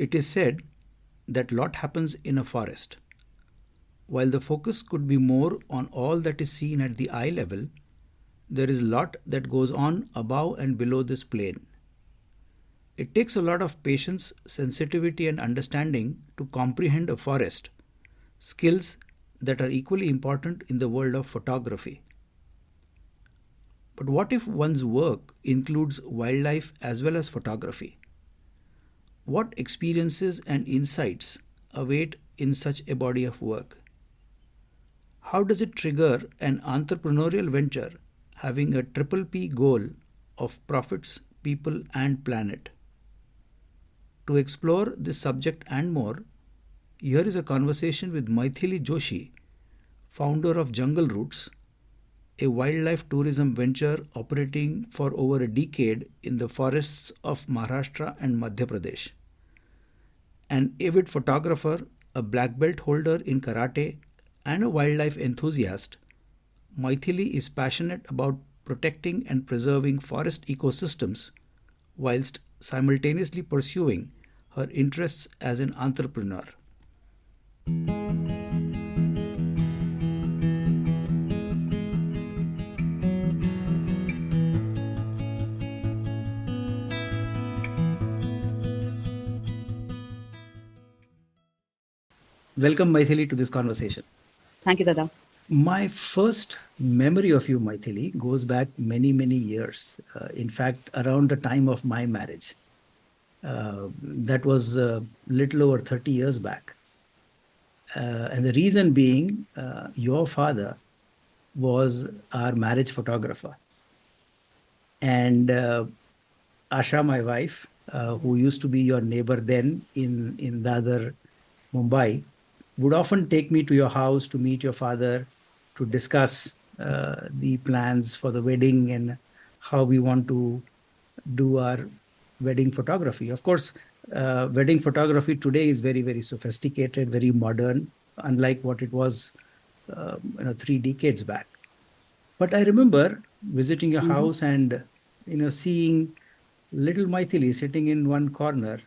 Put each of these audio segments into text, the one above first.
It is said that lot happens in a forest. While the focus could be more on all that is seen at the eye level, there is a lot that goes on above and below this plane. It takes a lot of patience, sensitivity, and understanding to comprehend a forest, skills that are equally important in the world of photography. But what if one's work includes wildlife as well as photography? What experiences and insights await in such a body of work? How does it trigger an entrepreneurial venture having a triple P goal of profits, people, and planet? To explore this subject and more, here is a conversation with Maithili Joshi, founder of Jungle Roots, a wildlife tourism venture operating for over a decade in the forests of Maharashtra and Madhya Pradesh. An avid photographer, a black belt holder in karate, and a wildlife enthusiast, Maithili is passionate about protecting and preserving forest ecosystems whilst simultaneously pursuing her interests as an entrepreneur. Welcome, Maithili, to this conversation. Thank you, Dada. My first memory of you, Maithili, goes back many, many years. In fact, around the time of my marriage. That was a little over 30 years back. And the reason being, your father was our marriage photographer. And Asha, my wife, who used to be your neighbor then in Dadar, Mumbai, would often take me to your house to meet your father to discuss the plans for the wedding and how we want to do our wedding photography. Of course, wedding photography today is very, very sophisticated, very modern, unlike what it was 3 decades back. But I remember visiting your Mhm. house and seeing little Maithili sitting in one corner,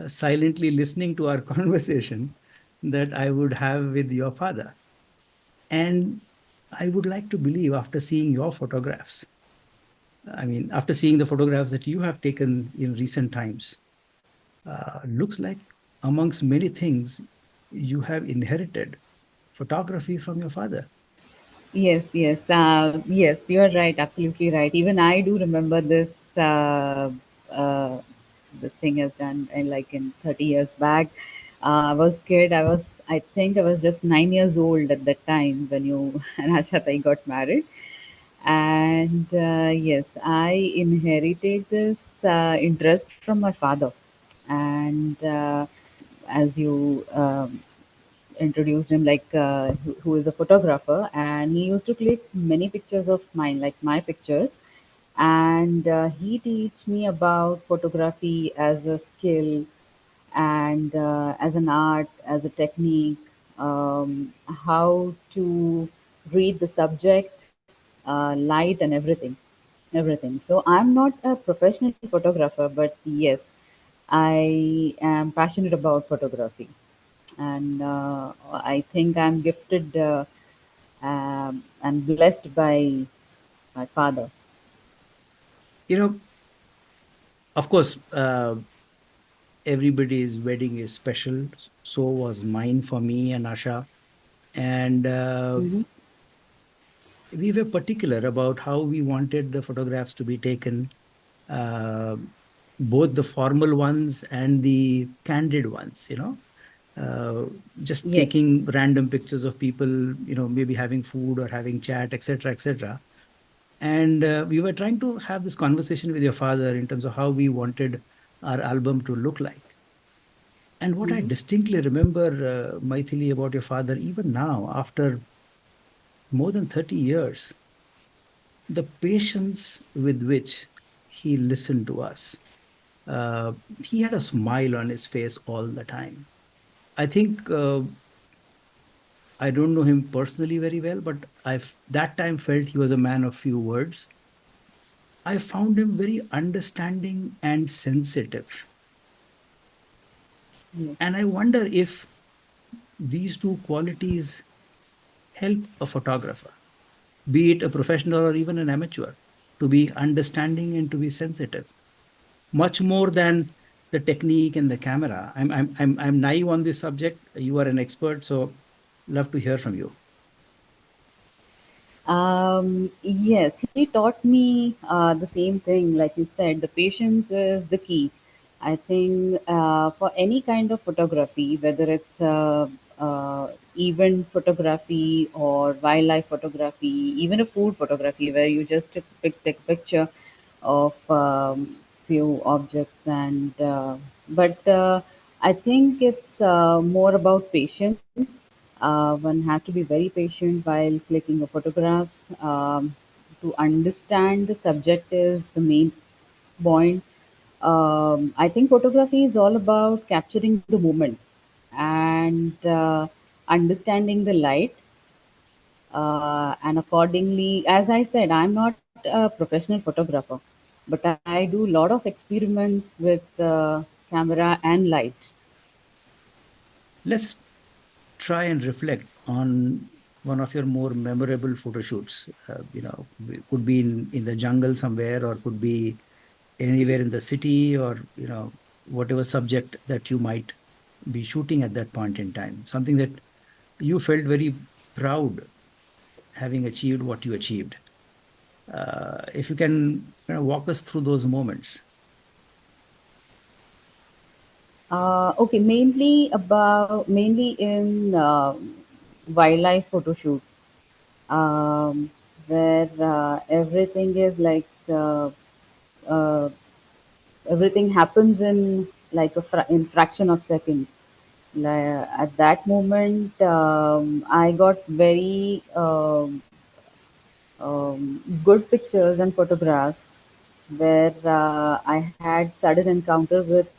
silently listening to our conversation that I would have with your father. And I would like to believe after seeing your photographs, I mean, after seeing the photographs that you have taken in recent times, looks like amongst many things, you have inherited photography from your father. Yes, you are right, absolutely right. Even I do remember this. Uh, this thing has done like in 30 years back. I was kid. I think I was just 9 years old at that time when you and Ashatai got married. And yes, I inherited this interest from my father. And as you introduced him, like who is a photographer, and he used to click many pictures of mine, like my pictures. And he teach me about photography as a skill and as an art, as a technique, how to read the subject, light, and everything. So I'm not a professional photographer, but yes, I am passionate about photography, and I think I'm gifted and blessed by my father. You know, of course, everybody's wedding is special. So was mine for me and Asha. And Hmm. we were particular about how we wanted the photographs to be taken, uh, both the formal ones and the candid ones, uh, just Yes. taking random pictures of people, maybe having food or having chat, etc., etc. And we were trying to have this conversation with your father in terms of how we wanted our album to look like. And what I Hmm. distinctly remember, Maithili, about your father, even now, after more than 30 years, the patience with which he listened to us. Uh, he had a smile on his face all the time. I think I don't know him personally very well, but I've that time felt he was a man of few words. I found him very understanding and sensitive. Yes. And I wonder if these two qualities help a photographer, be it a professional or even an amateur, to be understanding and to be sensitive, much more than the technique and the camera. I'm naive on this subject. You are an expert, so love to hear from you. Yes, he taught me the same thing. Like you said, the patience is the key. I think for any kind of photography, whether it's event photography or wildlife photography, even a food photography, where you just take a picture of few objects, and but I think it's more about patience. One has to be very patient while clicking the photographs. To understand the subject is the main point. I think photography is all about capturing the moment and understanding the light. And accordingly, as I said, I'm not a professional photographer, but I do a lot of experiments with camera and light. Let's try and reflect on one of your more memorable photo shoots. It could be in the jungle somewhere, or could be anywhere in the city, or whatever subject that you might be shooting at that point in time. Something that you felt very proud having achieved what you achieved. If you can walk us through those moments. Okay, mainly in wildlife photo shoot, um, where everything is like uh, everything happens in like in fraction of seconds. At that moment, I got very good pictures and photographs where I had sudden encounter with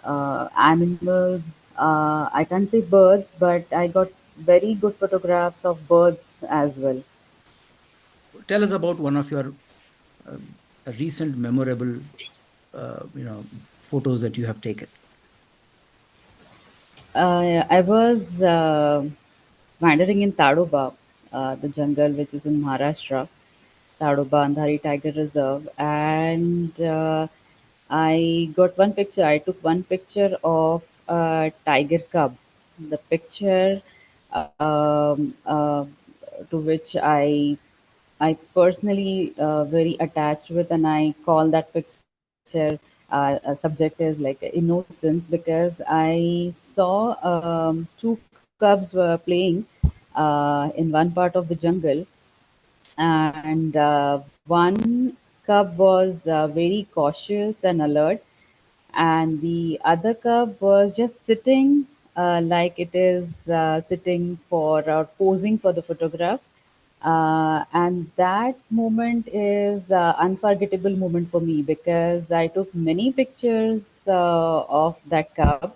animals. I can't say birds, but I got very good photographs of birds as well. Tell us about one of your uh, recent memorable photos that you have taken. I was wandering in Tadoba, the jungle which is in Maharashtra, Tadoba Andhari Tiger Reserve, and I got one picture. I took one picture of a tiger cub. The picture to which I personally very attached with, and I call that picture subject is like innocence, because I saw two cubs were playing in one part of the jungle, and one cub was very cautious and alert, and the other cub was just sitting like it is sitting for posing for the photographs. And that moment is unforgettable moment for me, because I took many pictures of that cub,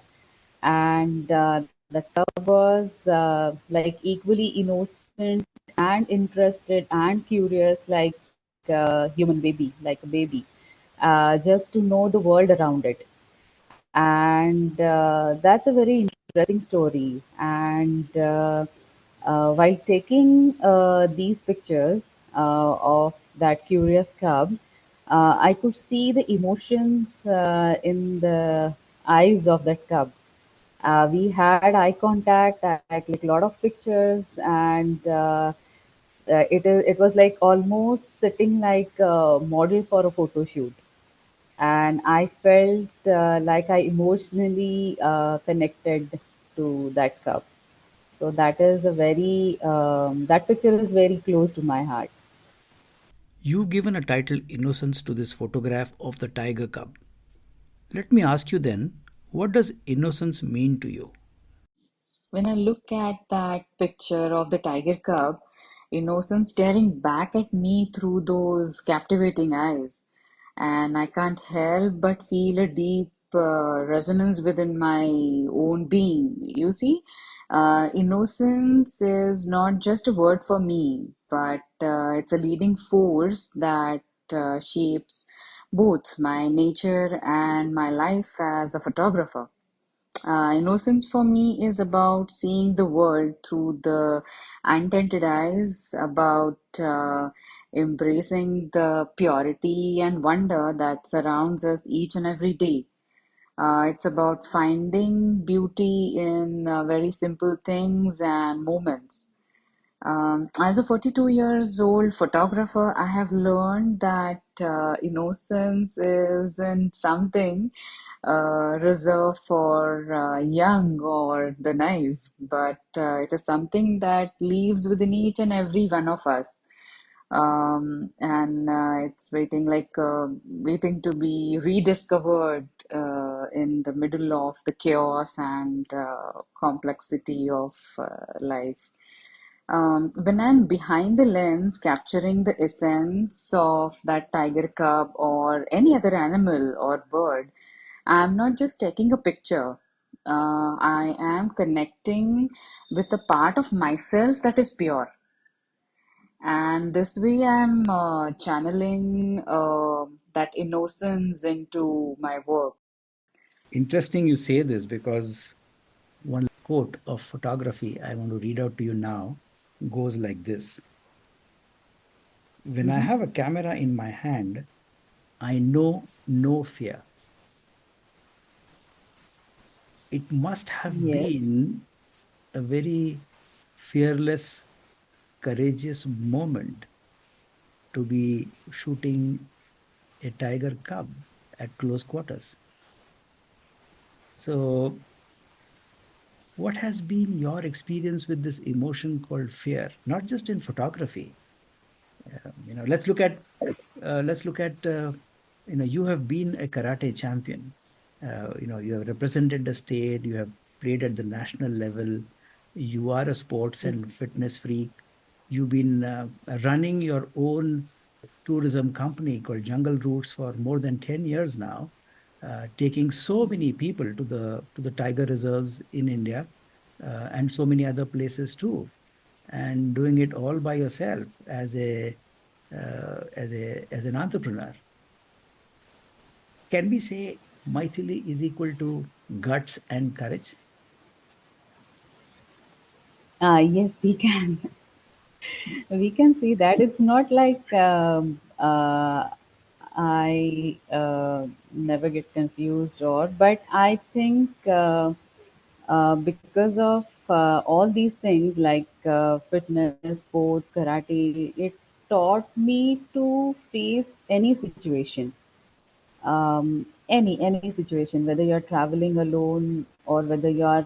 and the cub was like equally innocent and interested and curious, like a human baby, like a baby, just to know the world around it. And that's a very interesting story. And while taking these pictures of that curious cub, I could see the emotions in the eyes of that cub. We had eye contact. I clicked a lot of pictures, and it was like almost sitting like a model for a photo shoot, and I felt like I emotionally connected to that cup. So that is a very that picture is very close to my heart. You've given a title Innocence to this photograph of the tiger cub. Let me ask you then, what does innocence mean to you? When I look at that picture of the tiger cub, innocent staring back at me through those captivating eyes, and I can't help but feel a deep resonance within my own being. You see, innocence is not just a word for me, but it's a leading force that shapes both my nature and my life as a photographer. Innocence for me is about seeing the world through the untainted eyes, about embracing the purity and wonder that surrounds us each and every day. It's about finding beauty in very simple things and moments. As a 42 years old photographer, I have learned that innocence isn't something reserved for young or the naive, but it is something that lives within each and every one of us. And it's waiting to be rediscovered in the middle of the chaos and complexity of life. When I'm behind the lens, capturing the essence of that tiger cub or any other animal or bird, I'm not just taking a picture. I am connecting with a part of myself that is pure. And this way, I'm channeling that innocence into my work. Interesting you say this because one quote of photography I want to read out to you now goes like this: when I Hmm. have a camera in my hand, I know no fear. It must have Yes. been a very fearless, courageous moment to be shooting a tiger cub at close quarters. So, what has been your experience with this emotion called fear? Not just in photography. Let's look at you have been a karate champion. You have represented the state. You have played at the national level. You are a sports and fitness freak. You've been running your own tourism company called Jungle Routes for more than 10 years now, taking so many people to the tiger reserves in India, and so many other places too, and doing it all by yourself as an entrepreneur. Can we say Maithili is equal to guts and courage? Yes, we can. We can see that it's not like I never get confused, or but I think because of all these things like fitness, sports, karate, it taught me to face any situation, any situation, whether you're traveling alone or whether you're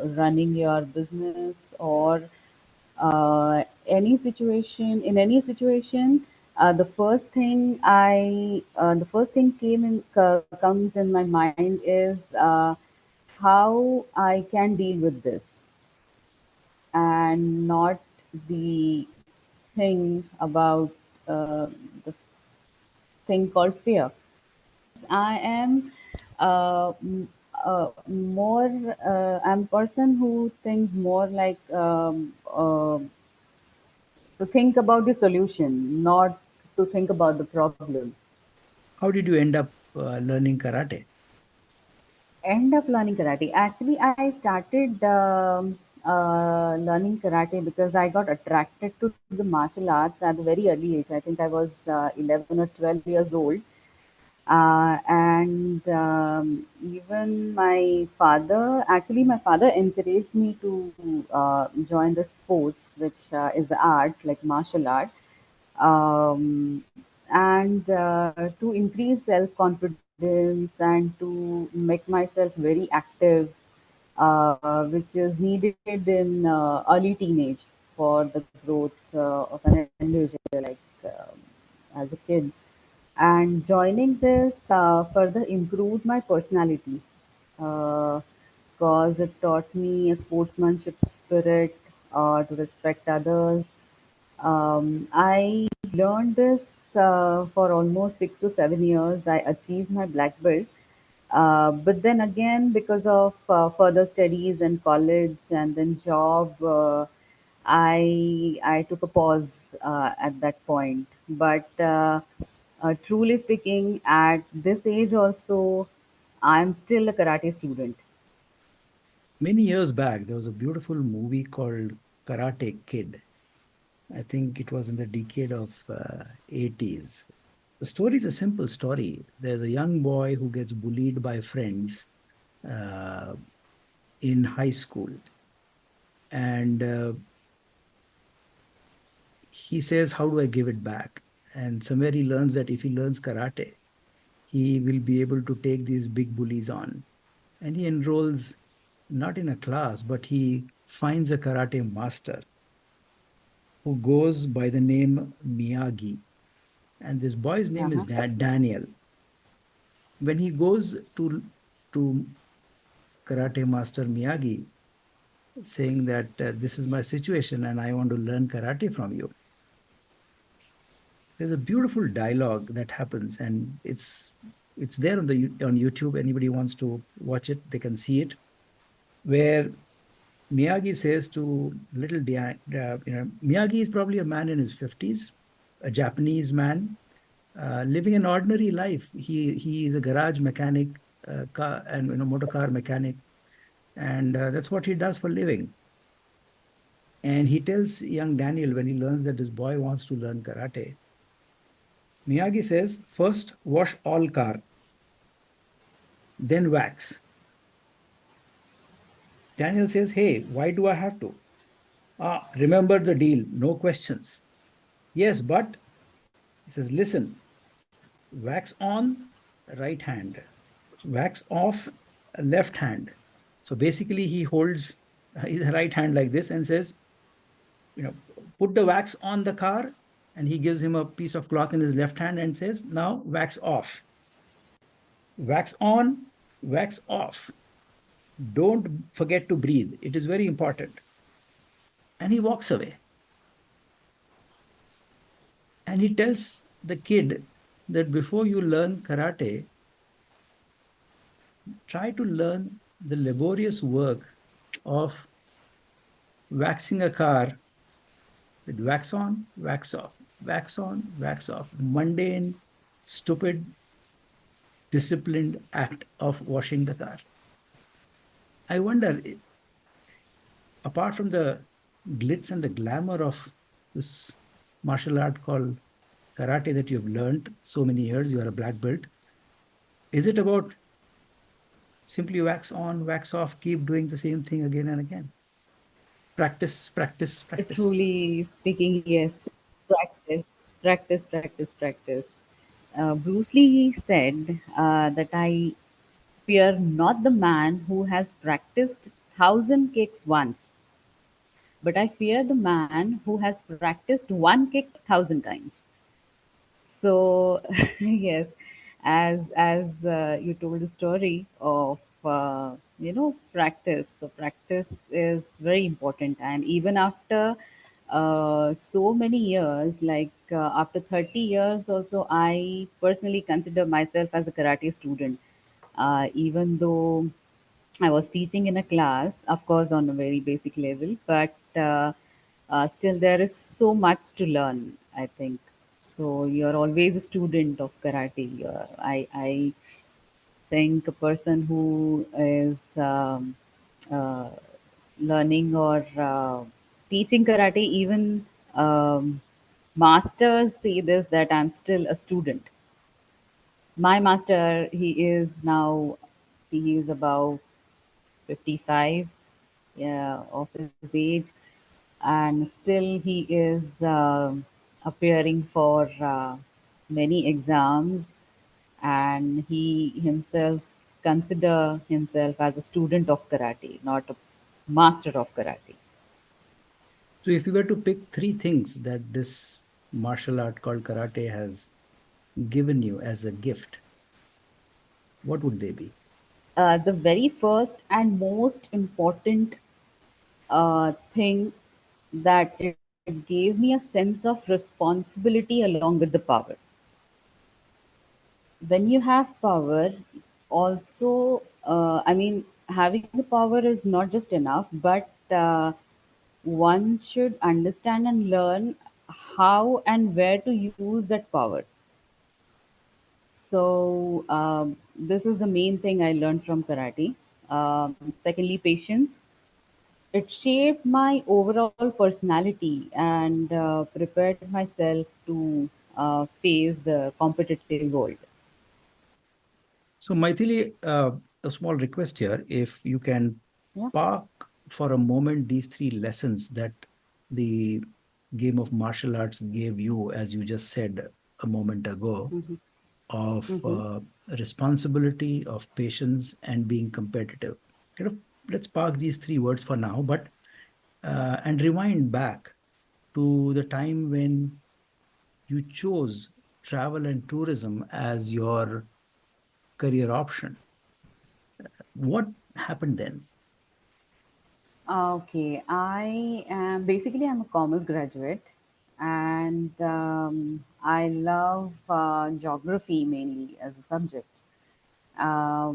running your business or any situation. In any situation, the first thing comes in my mind is how I can deal with this, and not the thing about the thing called fear. I am more. I'm a person who thinks more like to think about the solution, not to think about the problem. How did you end up learning karate? End up learning karate. Actually, I started learning karate because I got attracted to the martial arts at a very early age. I think I was 11 or 12 years old. And even my father encouraged me to join the sports, which is art, like martial art, and to increase self confidence and to make myself very active, which is needed in early teenage for the growth of an individual, like as a kid. And joining this further improved my personality, because it taught me a sportsmanship spirit, to respect others. I learned this for almost 6 to 7 years. I achieved my black belt. But then again, because of further studies and college and then job, I took a pause at that point. But truly speaking, at this age also, I'm still a karate student. Many years back, there was a beautiful movie called Karate Kid. I think it was in the decade of 80s. The story is a simple story. There's a young boy who gets bullied by friends uh, in high school. And he says, how do I give it back? And somewhere he learns that if he learns karate, he will be able to take these big bullies on. And he enrolls not in a class, but he finds a karate master who goes by the name Miyagi. And this boy's name is Uh-huh. Daniel. When he goes to karate master Miyagi, saying that this is my situation and I want to learn karate from you, there's a beautiful dialogue that happens, and it's there on YouTube. Anybody wants to watch it, they can see it. Where Miyagi says to Miyagi is probably a man in his 50s, a Japanese man living an ordinary life. He is a garage mechanic, car and motor car mechanic, and that's what he does for living. And he tells young Daniel when he learns that this boy wants to learn karate. Miyagi says, first wash all car, then wax. Daniel says, hey, why do I have to? Ah, remember the deal, no questions. Yes, but he says, listen, wax on right hand, wax off left hand. So basically, he holds his right hand like this and says, you know, put the wax on the car. And he gives him a piece of cloth in his left hand and says, now wax off, wax on, wax off. Don't forget to breathe. It is very important. And he walks away. And he tells the kid that before you learn karate, try to learn the laborious work of waxing a car with wax on, wax off, wax on, wax off. Mundane, stupid, disciplined act of washing the car. I wonder, apart from the glitz and the glamour of this martial art called karate that you've learned so many years, you are a black belt, is it about simply wax on, wax off, keep doing the same thing again and again? Practice, practice, practice. Truly speaking, yes, practice, practice, practice, practice. Bruce Lee said that I fear not the man who has practiced thousand kicks once, but I fear the man who has practiced one kick thousand times. So yes, as you told the story of practice. So practice is very important, and even after so many years, like after 30 years, also I personally consider myself as a karate student, even though I was teaching in a class, of course, on a very basic level, but still there is so much to learn, I think. So you're always a student of karate. I think a person who is uh, learning or teaching karate, even masters say this, that I'm still a student. My master, he is about 55, yeah, of his age, and still he is appearing for many exams, and he himself consider himself as a student of karate, not a master of karate. So, if you were to pick three things that this martial art called karate has given you as a gift, what would they be? The very first and most important thing, that it gave me a sense of responsibility along with the power. When you have power, also, I mean, having the power is not just enough, but one should understand and learn how and where to use that power. So this is the main thing I learned from karate. Secondly, patience. It shaped my overall personality and prepared myself to face the competitive world. So, Maithili, a small request here. If you can Yeah. park for a moment these three lessons that the game of martial arts gave you, as you just said a moment ago, Mm-hmm. of Mm-hmm. responsibility, of patience, and being competitive. Kind of, let's park these three words for now, but and rewind back to the time when you chose travel and tourism as your career option. What happened then? Okay, I'm a commerce graduate, and I love geography mainly as a subject. My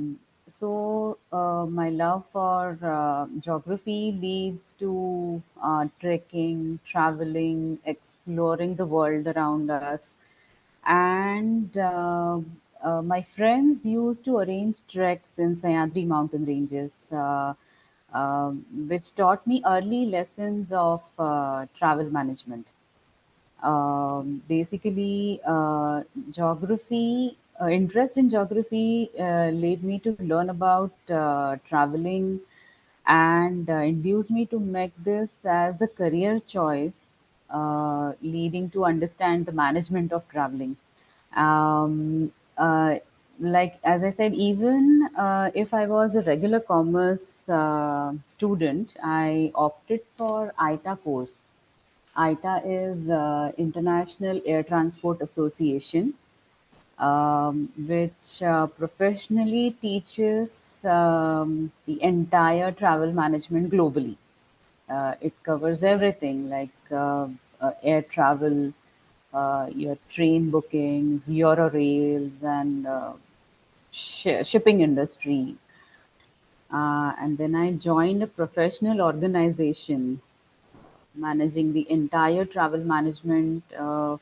love for geography leads to trekking, traveling, exploring the world around us. And my friends used to arrange treks in Sayadri mountain ranges, which taught me early lessons of travel management. Basically, interest in geography led me to learn about traveling and induced me to make this as a career choice, leading to understand the management of traveling. Um, uh, like as I said, even if I was a regular commerce student, I opted for ITA course. ITA is International Air Transport Association, which professionally teaches the entire travel management globally. It covers everything like air travel, your train bookings, Eurorails, and shipping industry. And then I joined a professional organization managing the entire travel management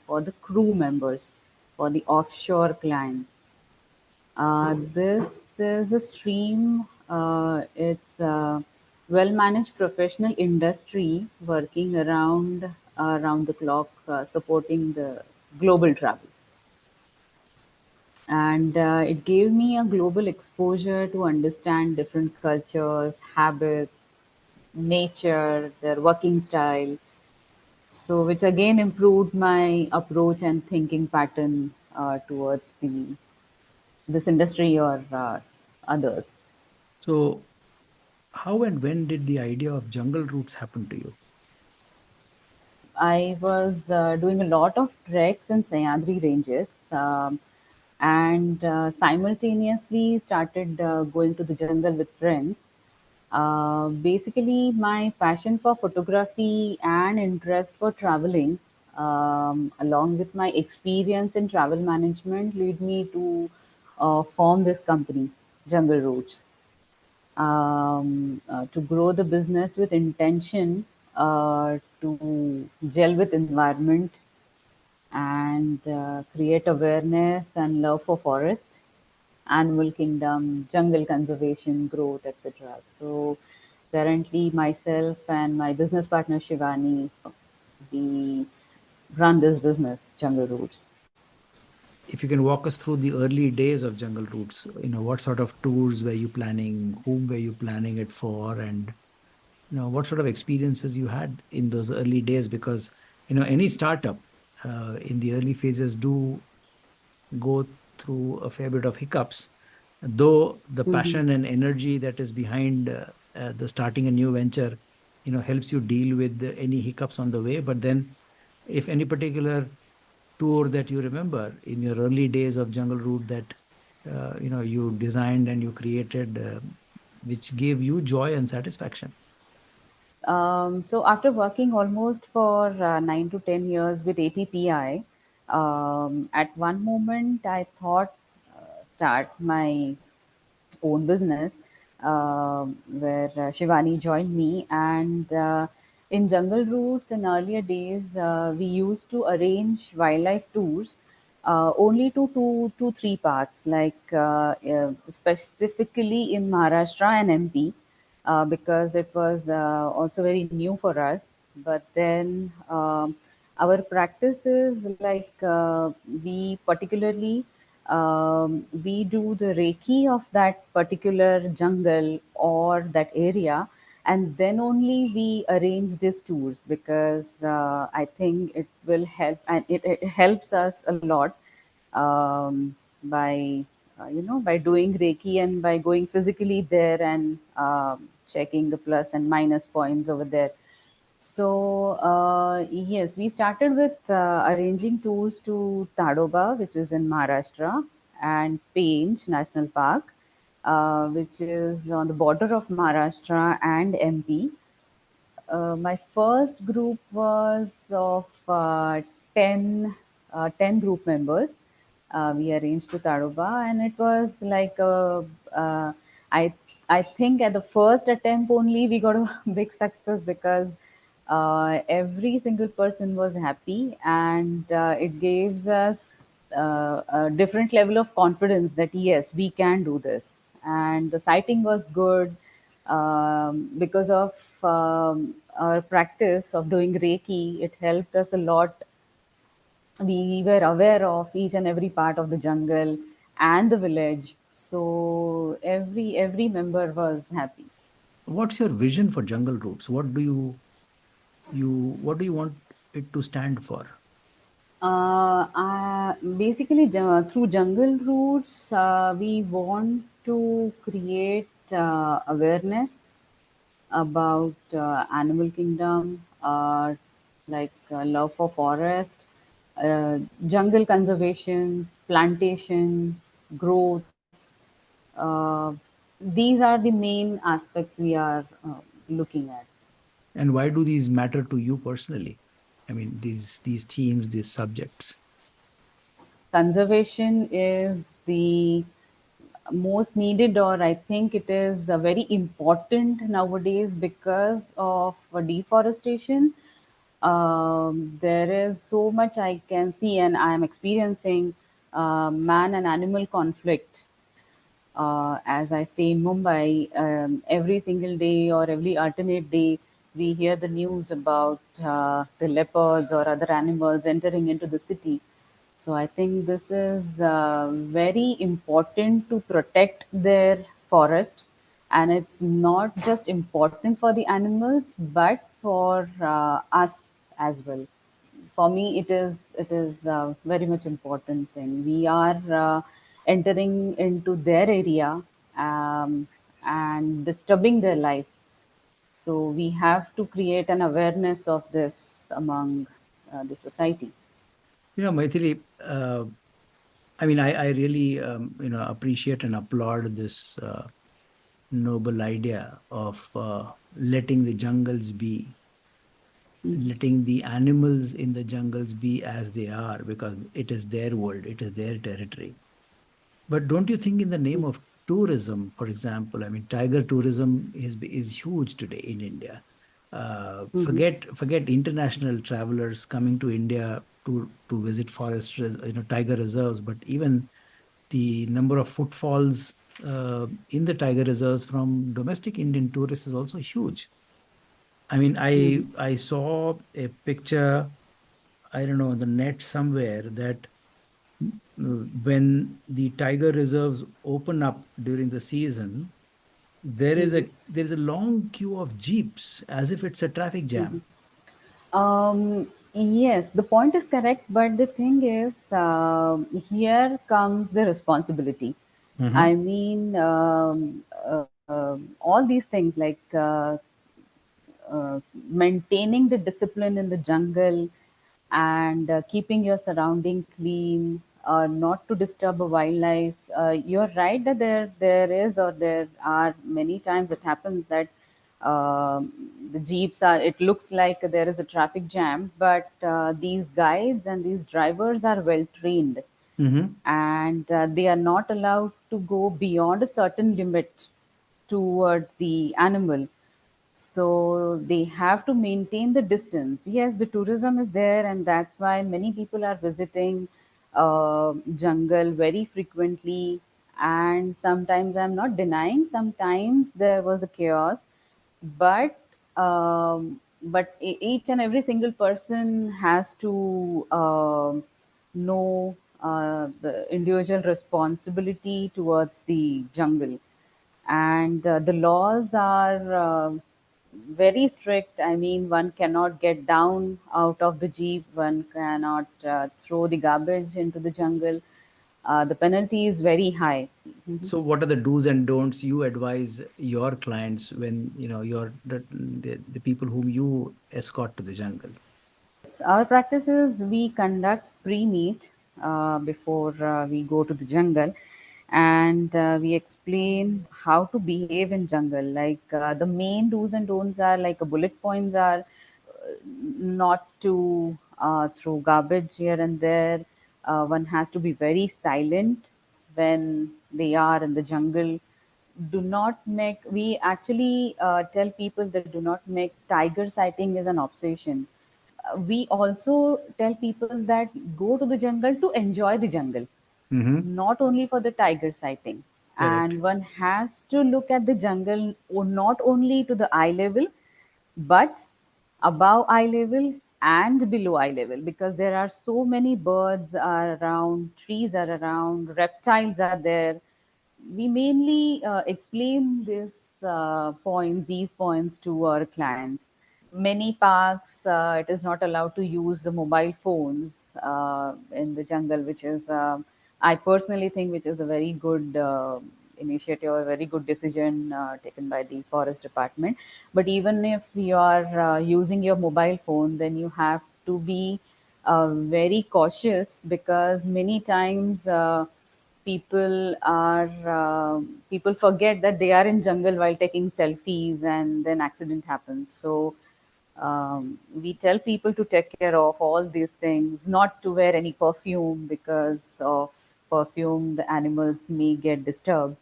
for the crew members, for the offshore clients. This is a stream. It's a well-managed professional industry working around the clock, supporting the global travel. And it gave me a global exposure to understand different cultures, habits, nature, their working style. So, which again improved my approach and thinking pattern towards the this industry or others. So, how and when did the idea of jungle routes happen to you? I was doing a lot of treks in Sayadri ranges, and simultaneously started going to the jungle with friends. Basically, my passion for photography and interest for traveling, along with my experience in travel management, lead me to form this company, Jungle Routes, to grow the business with intention, to gel with environment, and create awareness and love for forest, animal kingdom, jungle conservation, growth, etc. So currently, myself and my business partner Shivani, we run this business, Jungle Roots. If you can walk us through the early days of jungle routes, what sort of tours were you planning? Whom were you planning it for? And what sort of experiences you had in those early days? Because any startup in the early phases do go through a fair bit of hiccups, though the Mhm. passion and energy that is behind the starting a new venture helps you deal with any hiccups on the way. But then if any particular tour that you remember in your early days of jungle route that you designed and you created, which gave you joy and satisfaction. So after working almost for 9 to 10 years with ATPI, at one moment I thought start my own business, where Shivani joined me. And in Jungle Roots in earlier days, we used to arrange wildlife tours only to two, three parts, like specifically in Maharashtra and MP, because it was also very new for us. But then our practice is like we particularly we do the Reiki of that particular jungle or that area, and then only we arrange these tours, because I think it will help, and it helps us a lot by by doing Reiki and by going physically there and checking the plus and minus points over there. So yes, we started with arranging tours to Tadoba, which is in Maharashtra, and Pench National Park, which is on the border of Maharashtra and MP. My first group was of 10, 10 group members. We arranged to Tadoba, and it was like I I think at the first attempt only we got a big success, because every single person was happy, and it gives us a different level of confidence that yes, we can do this. And the sighting was good, because of our practice of doing Reiki. It helped us a lot. We were aware of each and every part of the jungle and the village, so every member was happy. What's your vision for jungle routes? What do you want it to stand for? Basically, through jungle routes, we want to create awareness about animal kingdom, like love for forest, jungle conservation, plantation, growth. Uh, these are the main aspects we are looking at. And why do these matter to you personally? I mean, these themes, these subjects. Conservation is the most needed, or I think it is very important nowadays because of deforestation. There is so much I can see, and I am experiencing man and animal conflict. As I stay in Mumbai, every single day or every alternate day, we hear the news about the leopards or other animals entering into the city. So I think this is very important to protect their forest, and it's not just important for the animals but for us as well. For me, it is very much important thing. We are entering into their area, um, and disturbing their life, so we have to create an awareness of this among the society. Maithili, I mean, I really, appreciate and applaud this noble idea of letting the jungles be, letting the animals in the jungles be as they are, because it is their world, it is their territory. But don't you think, in the name of tourism, for example, I mean, tiger tourism is huge today in India. Mm-hmm. Forget international travelers coming to India to visit tiger reserves, but even the number of footfalls in the tiger reserves from domestic Indian tourists is also huge. I mean, Mm-hmm. I saw a picture, I don't know, on the net somewhere, that when the tiger reserves open up during the season, Mm-hmm. there is a long queue of jeeps, as if it's a traffic Mm-hmm. jam. Yes, the point is correct, but the thing is, here comes the responsibility. Hmm. I mean, all these things like maintaining the discipline in the jungle, and keeping your surrounding clean, not to disturb a wildlife. You're right that there is, or there are many times it happens that the jeeps are. It looks like there is a traffic jam, but these guides and these drivers are well trained, Hmm. and they are not allowed to go beyond a certain limit towards the animal, so they have to maintain the distance. Yes, the tourism is there, and that's why many people are visiting. jungle very frequently, and sometimes I'm not denying. Sometimes there was a chaos, but each and every single person has to know the individual responsibility towards the jungle, and the laws are very strict. I mean, one cannot get down out of the jeep, one cannot throw the garbage into the jungle. The penalty is very high. So, what are the do's and don'ts you advise your clients when you're the people whom you escort to the jungle? Our practice is we conduct pre-meet before we go to the jungle, and we explain how to behave in jungle. Like the main do's and don'ts are like bullet points are not to throw garbage here and there. One has to be very silent when they are in the jungle. Do not make, we actually tell people that do not make tiger sighting as an obsession. We also tell people that go to the jungle to enjoy the jungle, Mm-hmm. not only for the tiger sighting. Correct. And one has to look at the jungle not only to the eye level, but above eye level and below eye level, because there are so many birds are around, trees are around, reptiles are there. We mainly explain these points to our clients. Many parks, it is not allowed to use the mobile phones in the jungle, which is, I personally think, which is a very good initiative, a very good decision taken by the forest department. But even if you are using your mobile phone, then you have to be very cautious, because many times people forget that they are in jungle while taking selfies, and then accident happens. So we tell people to take care of all these things, not to wear any perfume, because of perfume the animals may get disturbed.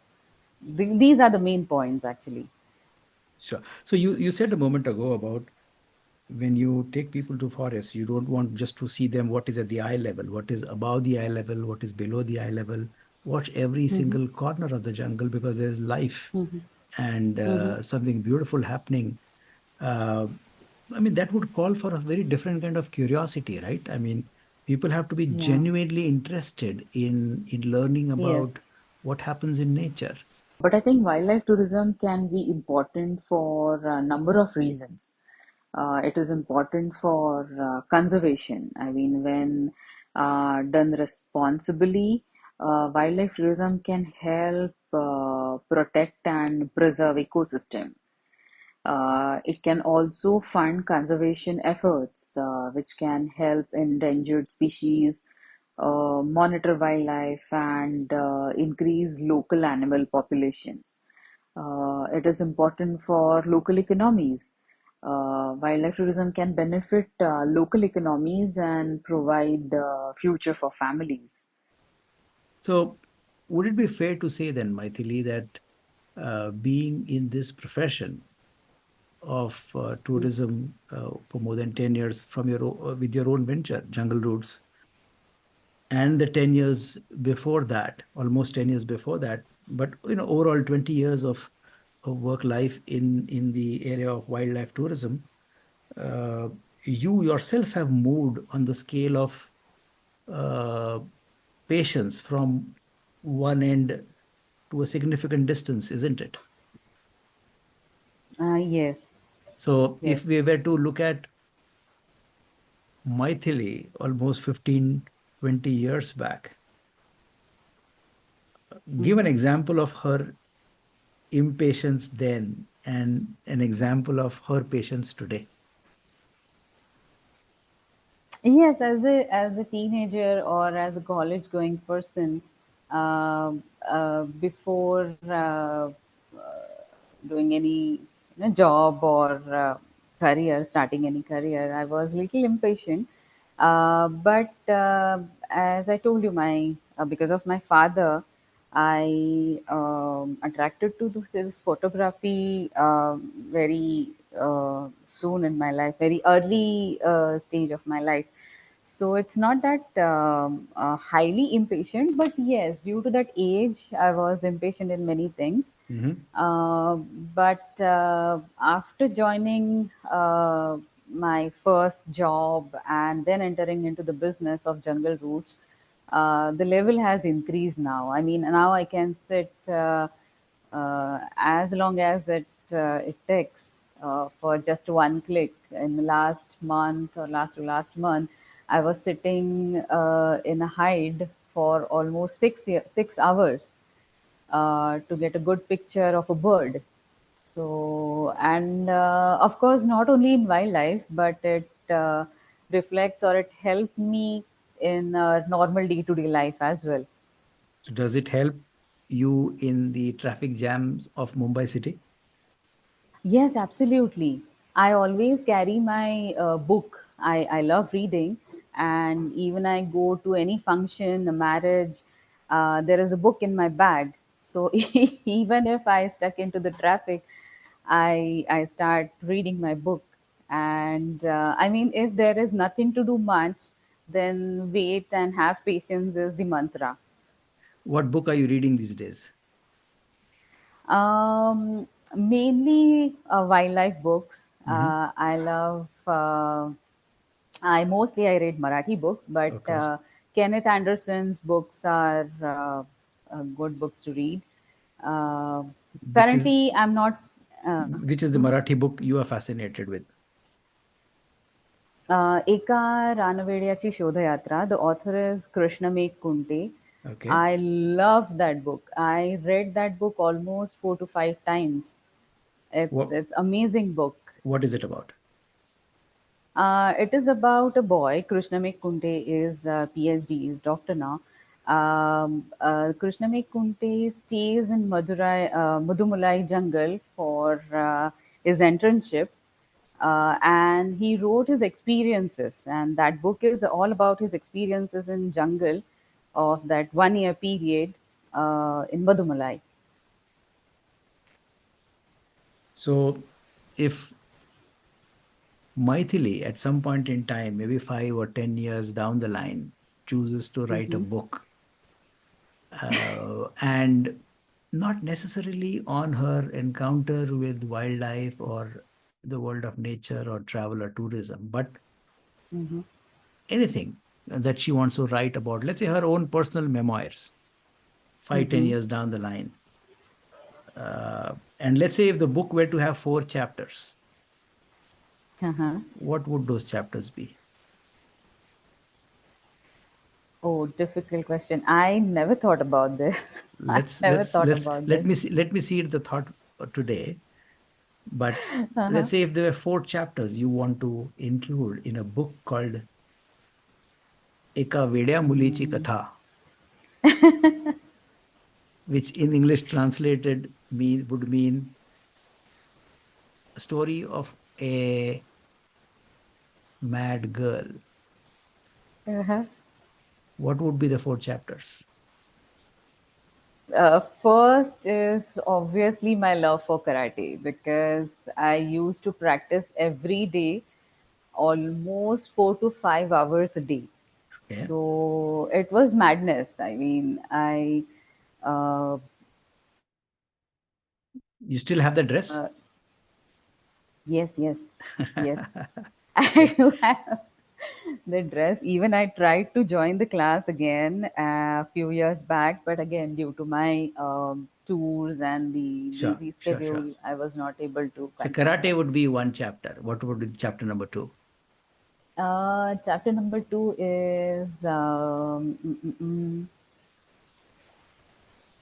These are the main points actually. Sure. So you said a moment ago about when you take people to forests, you don't want just to see them what is at the eye level, what is above the eye level, what is below the eye level. Watch every Hmm. single corner of the jungle because there's life Hmm. and Hmm. something beautiful happening. Uh, I mean, that would call for a very different kind of curiosity, right? I mean, people have to be Yeah. genuinely interested in learning Yes. about what happens in nature. But I think wildlife tourism can be important for a number of reasons. It is important for conservation. I mean, when done responsibly, wildlife tourism can help protect and preserve ecosystem. It can also fund conservation efforts, which can help endangered species, monitor wildlife, and increase local animal populations. It is important for local economies. Wildlife tourism can benefit local economies and provide future for families. So, would it be fair to say then, Maithili, that being in this profession of tourism for more than 10 years from with your own venture, Jungle Roots, and the 10 years before that, almost 10 years before that, but overall 20 years of work life in the area of wildlife tourism, uh, you yourself have moved on the scale of uh, patience from one end to a significant distance, isn't it? Yes. So Yes. if we were to look at Maithili almost 15, 20 years back, give an Hmm. example of her impatience then and an example of her patience today. Yes, as a teenager or as a college going person, before doing any job or starting any career, I was little impatient. But as I told you, my because of my father, I attracted to this photography very soon in my life, very early stage of my life. So it's not that highly impatient, but yes, due to that age, I was impatient in many things. Hmm. Uh, but after joining my first job and then entering into the business of jungle roots, the level has increased now. I mean, now I can sit as long as it takes for just one click. In the last month or last to last month, I was sitting in a hide for almost 6 hours to get a good picture of a bird. So, and of course, not only in wildlife, but it reflects or it helped me in normal day to day life as well. So does it help you in the traffic jams of Mumbai city? Yes, absolutely. I always carry my book. I love reading, and even I go to any function, a marriage, there is a book in my bag. So even if I stuck into the traffic, I start reading my book. And I mean, if there is nothing to do much, then wait and have patience is the mantra. What book are you reading these days? Mainly wildlife books. Hmm. I love. I read Marathi books, but Okay. Kenneth Anderson's books are good books to read. Uh, Which is Currently, I'm not. Uh, which is the Marathi book you are fascinated with? एका रानवेड्याची शोधयात्रा. The author is Krishna Kunte. Okay. I love that book. I read that book almost 4 to 5 times. It's What it's amazing book. what is it about? It is about a boy. Krishnamik Kunte is PhD, is doctor now. Krishnamik Kunte stays in Mudumulai jungle for his internship, and he wrote his experiences. And that book is all about his experiences in jungle of that 1 year period in Mudumulai. So if Maithili at some point in time, maybe 5 or 10 years down the line, chooses to write a Mm-hmm. book, and not necessarily on her encounter with wildlife or the world of nature or travel or tourism, but Mm-hmm. anything that she wants to write about, let's say her own personal memoirs, 5, 10 Mm-hmm. years down the line. And let's say if the book were to have 4 chapters, Uh-huh. what would those chapters be? Oh, difficult question. I never thought about this. I let's never let's thought let's about let this. me see, let me see the thought today. But Uh-huh. let's say if there were 4 chapters you want to include in a book called एका वेड्या मुलीची Mm. कथा, which in English translated would mean a story of a mad girl. Uh-huh. What would be the 4 chapters? First is obviously my love for karate because I used to practice every day, almost 4 to 5 hours a day. Okay. So it was madness. I mean, uh, You still have the dress? uh, yes, yes, yes. I Okay. do have the dress. Even I tried to join the class again a few years back, but again, due to my tours and the Sure, busy sure, sure. schedule, I was not able to So continue karate that. would be one chapter. What would be chapter number two? Chapter number two is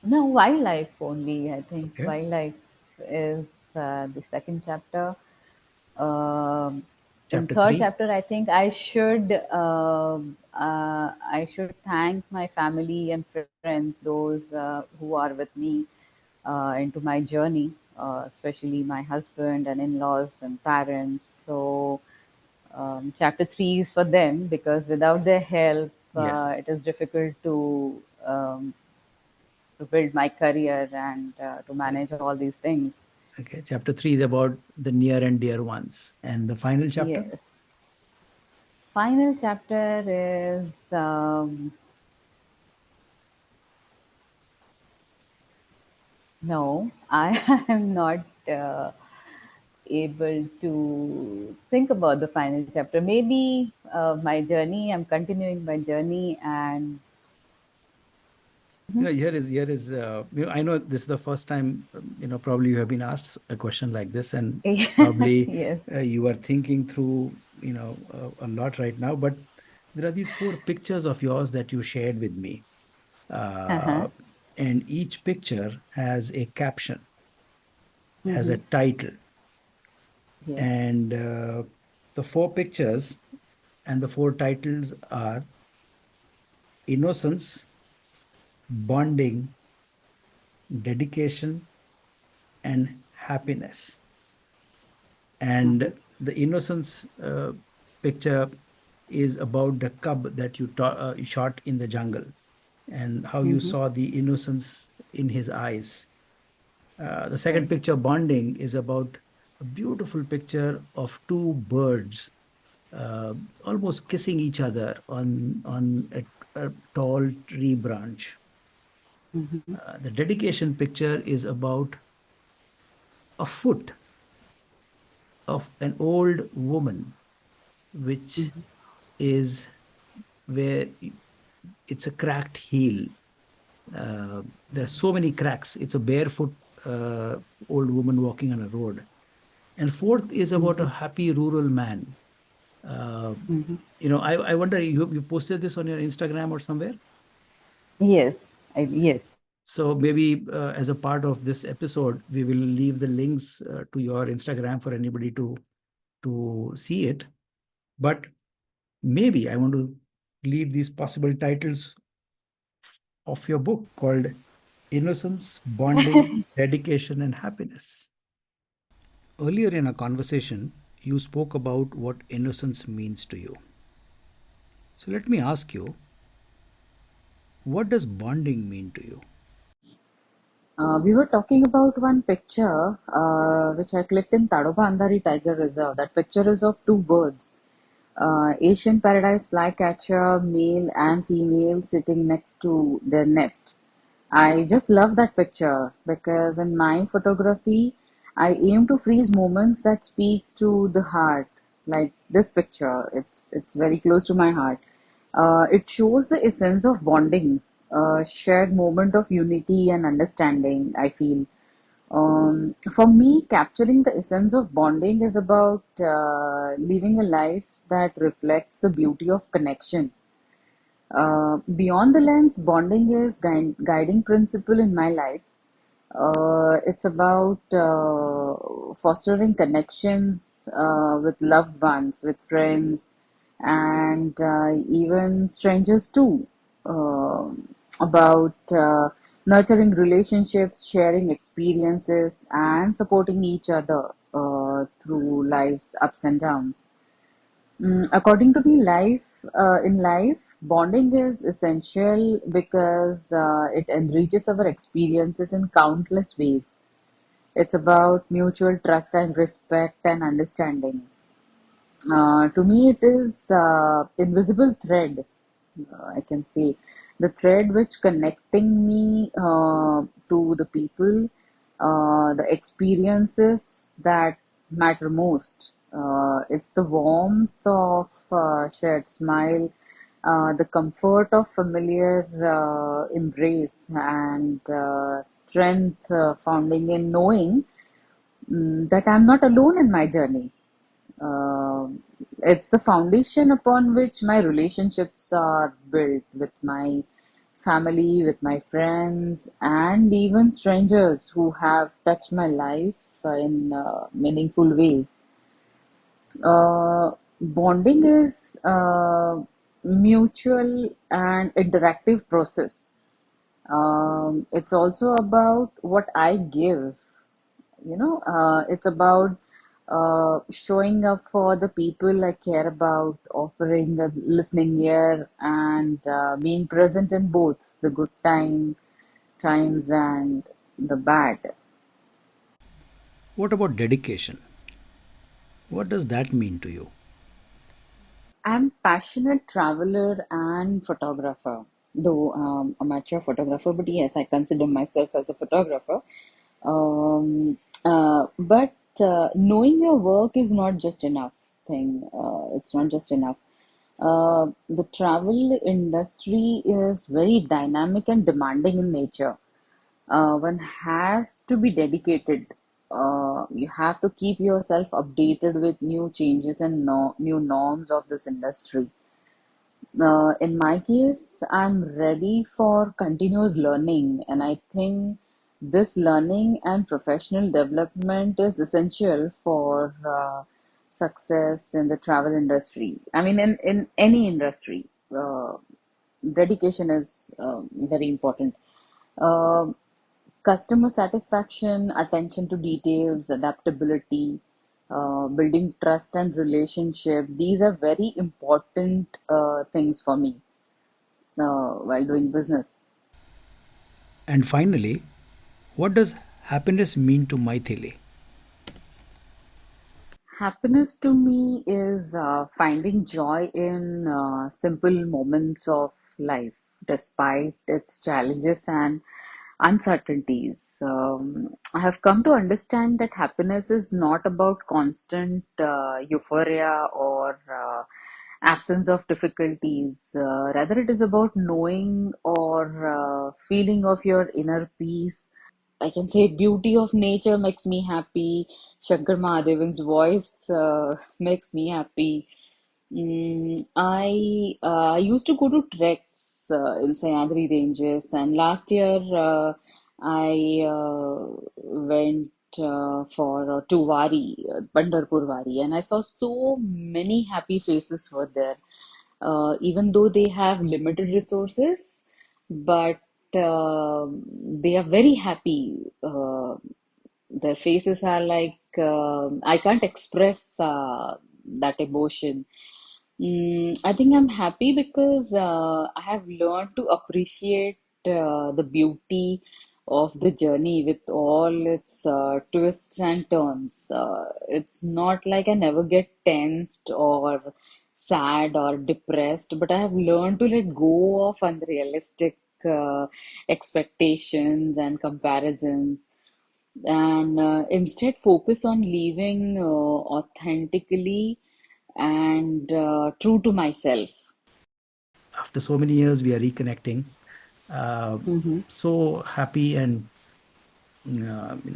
no wildlife only. I think Okay. wildlife is the second chapter. In Chapter third three? chapter, I think I should thank my family and friends, those who are with me into my journey, especially my husband and in-laws and parents. So chapter three is for them because without their help, Yes. it is difficult to build my career and to Okay. manage all these things. Okay. Chapter three is about the near and dear ones. And the final chapter? Yes. Final chapter is no, I am not able to think about the final chapter. Maybe my journey. I'm continuing my journey, and I know this is the first time, probably you have been asked a question like this, and probably yes. you are thinking through, a lot right now. But there are these four pictures of yours that you shared with me, Uh-huh. uh, and each picture has a caption, has a Mm-hmm. title, Yes. and the four pictures and the four titles are innocence, bonding, dedication, and happiness. Uh-huh. And the innocence picture is about the cub that you shot in the jungle, and how you Mm-hmm. saw the innocence in his eyes. The second Right. picture, bonding, is about a beautiful picture of two birds uh, almost kissing each other on a tall tree branch. Mm-hmm. The dedication picture is about a foot of an old woman, which Mm-hmm. is where it's a cracked heel. There are so many cracks. It's a barefoot old woman walking on a road. And fourth is about a Mm-hmm. happy rural man. Uh, Mm-hmm. I wonder, you posted this on your Instagram or somewhere? Yes. Yes. So maybe as a part of this episode, we will leave the links to your Instagram for anybody to see it. But maybe I want to leave these possible titles of your book called Innocence, Bonding, Dedication, and Happiness. Earlier in a conversation, you spoke about what innocence means to you. So let me ask you, what does bonding mean to you? We were talking about one picture which I clicked in Tadoba Andhari Tiger Reserve. That picture is of two birds, Asian paradise flycatcher, male and female, sitting next to their nest. I just love that picture because in my photography, I aim to freeze moments that speaks to the heart, like this picture. It's very close to my heart. It shows the essence of bonding, a shared moment of unity and understanding. I feel. For me, capturing the essence of bonding is about living a life that reflects the beauty of connection. Beyond the lens, bonding is guiding principle in my life. It's about fostering connections with loved ones, with friends, and even strangers too. About nurturing relationships, sharing experiences, and supporting each other through life's ups and downs. According to me, in life, bonding is essential because it enriches our experiences in countless ways. It's about mutual trust and respect and understanding. To me, it is invisible thread. I can say the thread which connecting me to the people, the experiences that matter most. It's the warmth of shared smile, the comfort of familiar embrace, and strength founding in knowing that I'm not alone in my journey. It's the foundation upon which my relationships are built with my family, with my friends, and even strangers who have touched my life in meaningful ways. Bonding is mutual and interactive process. It's also about what I give. It's about showing up for the people I care about, offering a listening ear, and being present in both the good times and the bad. What about dedication? What does that mean to you? I'm passionate traveler and photographer, though amateur photographer, but yes, I consider myself as a photographer. Um, but knowing your work is not just enough thing. It's not just enough. The travel industry is very dynamic and demanding in nature. One has to be dedicated. You have to keep yourself updated with new changes and new norms of this industry. In my case, I'm ready for continuous learning, and I think this learning and professional development is essential for success in the travel industry. I mean, in any industry, dedication is very important. Uh, Customer satisfaction, attention to details, adaptability, building trust and relationship. These are very important things for me while doing business. And finally, what does happiness mean to Maithili? Happiness to me is finding joy in simple moments of life, despite its challenges and uncertainties. I have come to understand that happiness is not about constant euphoria or absence of difficulties. Rather, it is about knowing or feeling of your inner peace. I can say beauty of nature makes me happy. Shankar Mahadevan's voice makes me happy. I used to go to treks in Sayadri ranges, and last year I went for to Wari, Pandharpur Wari, and I saw so many happy faces were there. Even though they have limited resources, but they are very happy. Their faces are like I can't express that emotion. I think I'm happy because I have learned to appreciate the beauty of the journey with all its twists and turns. It's not like I never get tensed or sad or depressed, but I have learned to let go of unrealistic expectations and comparisons and instead focus on living authentically and true to myself. After so many years, we are reconnecting. Uh, Mm-hmm. so happy and you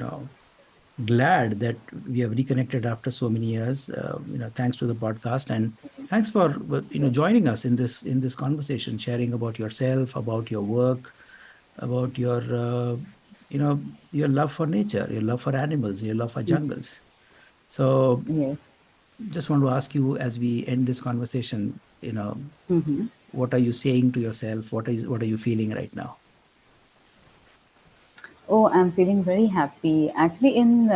know glad that we have reconnected after so many years. Thanks to the podcast, and thanks for joining us in this conversation, sharing about yourself, about your work, about your your love for nature, your love for animals, your love for jungles. So Yes. just want to ask you as we end this conversation, Mm-hmm. what are you saying to yourself? What are you feeling right now? Oh, I'm feeling very happy. Actually, in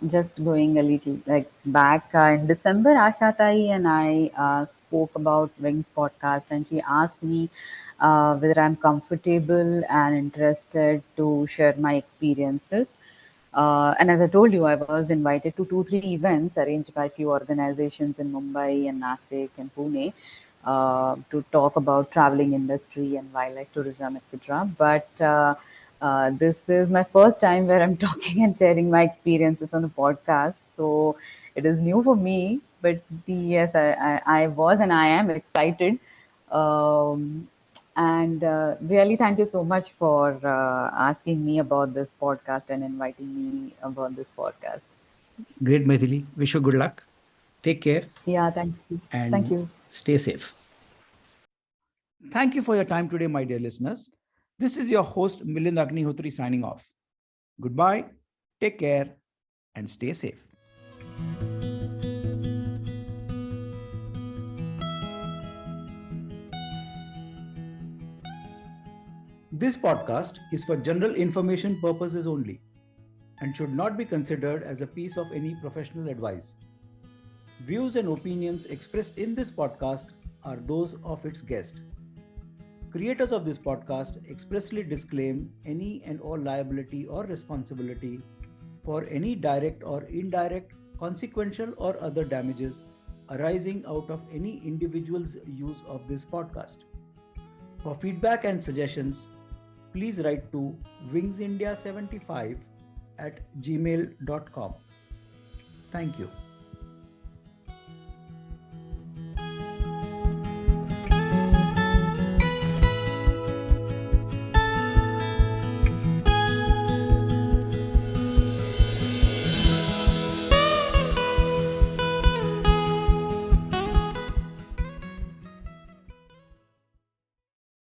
just going a little like back in December, Asha Tai and I spoke about Wings podcast, and she asked me whether I'm comfortable and interested to share my experiences. And as I told you, I was invited to two, three events arranged by a few organizations in Mumbai and Nasik and Pune to talk about traveling industry and wildlife tourism, etc. But this is my first time where I'm talking and sharing my experiences on a podcast. So it is new for me, but yes, I was and I am excited. Um, and really, thank you so much for asking me about this podcast and inviting me about this podcast. Great, Maithili. Wish you good luck. Take care Yeah, thank you. Thank and you. stay safe. Thank you for your time today, my dear listeners. This is your host, Milind Agnihotri, signing off. Goodbye, take care, and stay safe. This podcast is for general information purposes only and should not be considered as a piece of any professional advice. Views and opinions expressed in this podcast are those of its guest. Creators of this podcast expressly disclaim any and all liability or responsibility for any direct or indirect, consequential, or other damages arising out of any individual's use of this podcast. For feedback and suggestions, please write to wingsindia75 at gmail.com. Thank you.